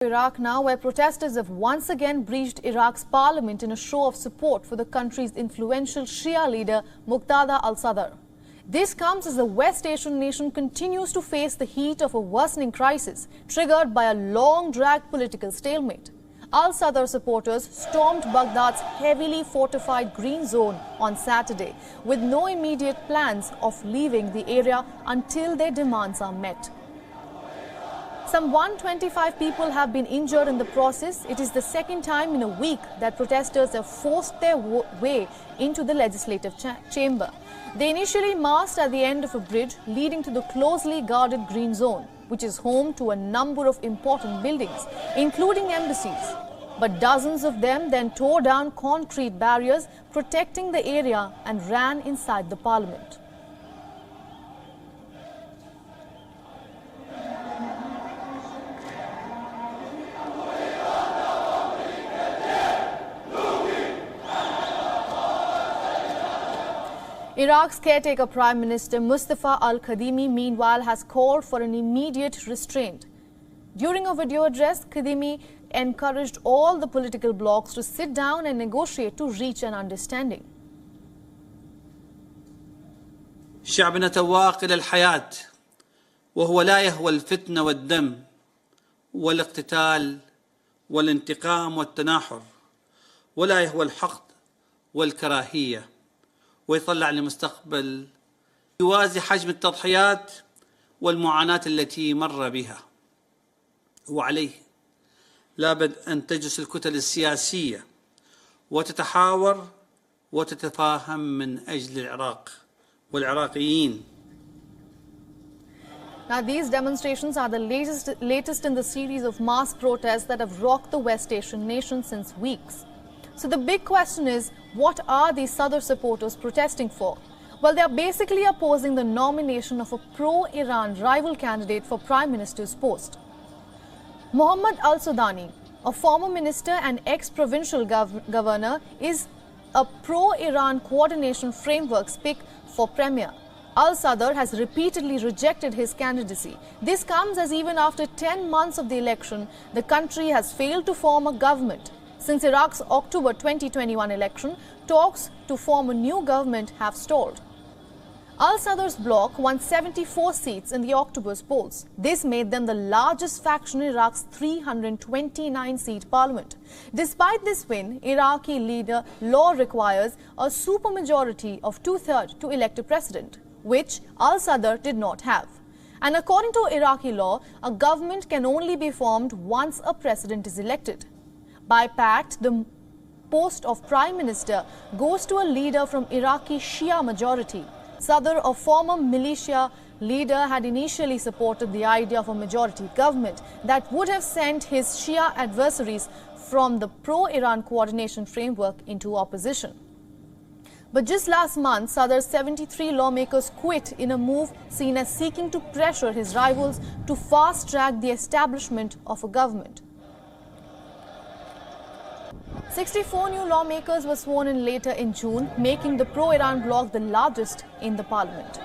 Iraq now, where protesters have once again breached Iraq's parliament in a show of support for the country's influential Shia leader Moqtada Al-Sadr. This comes as the West Asian nation continues to face the heat of a worsening crisis triggered by a long-dragged political stalemate. Al-Sadr supporters stormed Baghdad's heavily fortified Green Zone on Saturday, with no immediate plans of leaving the area until their demands are met. Some 125 people have been injured in the process. It is the second time in a week that protesters have forced their way into the legislative chamber. They initially massed at the end of a bridge leading to the closely guarded Green Zone, which is home to a number of important buildings, including embassies. But dozens of them then tore down concrete barriers protecting the area and ran inside the parliament. Iraq's caretaker Prime Minister Mustafa Al-Khadimi, meanwhile, has called for an immediate restraint. During a video address, Khadimi encouraged all the political blocs to sit down and negotiate to reach an understanding. شعبنا تواق إلى الحياة وهو لا يهوى الفتنة والدم والاقتتال والانتقام والتناحر ولا يهوى الحقد والكراهية ويطلع لمستقبل يوازي حجم التضحيات والمعاناة التي مر بها. وعليه لابد أن تجلس الكتل السياسية وتتحاور وتتفاهم من أجل العراق والعراقيين. Now, these demonstrations are the latest in the series of mass protests that have rocked the West Asian nation since weeks. So the big question is, what are these Sadr supporters protesting for? Well, they are basically opposing the nomination of a pro-Iran rival candidate for Prime Minister's post. Mohammad Al-Sudani, a former minister and ex-provincial governor, is a pro-Iran coordination framework's pick for premier. Al-Sadr has repeatedly rejected his candidacy. This comes as even after 10 months of the election, the country has failed to form a government. Since Iraq's October 2021 election, talks to form a new government have stalled. Al-Sadr's bloc won 74 seats in the October's polls. This made them the largest faction in Iraq's 329-seat parliament. Despite this win, Iraqi leader law requires a supermajority of 2/3 to elect a president, which Al-Sadr did not have. And according to Iraqi law, a government can only be formed once a president is elected. By pact, the post of Prime Minister goes to a leader from Iraqi Shia majority. Sadr, a former militia leader, had initially supported the idea of a majority government that would have sent his Shia adversaries from the pro-Iran coordination framework into opposition. But just last month, Sadr's 73 lawmakers quit in a move seen as seeking to pressure his rivals to fast-track the establishment of a government. 64 new lawmakers were sworn in later in June, making the pro-Iran bloc the largest in the parliament.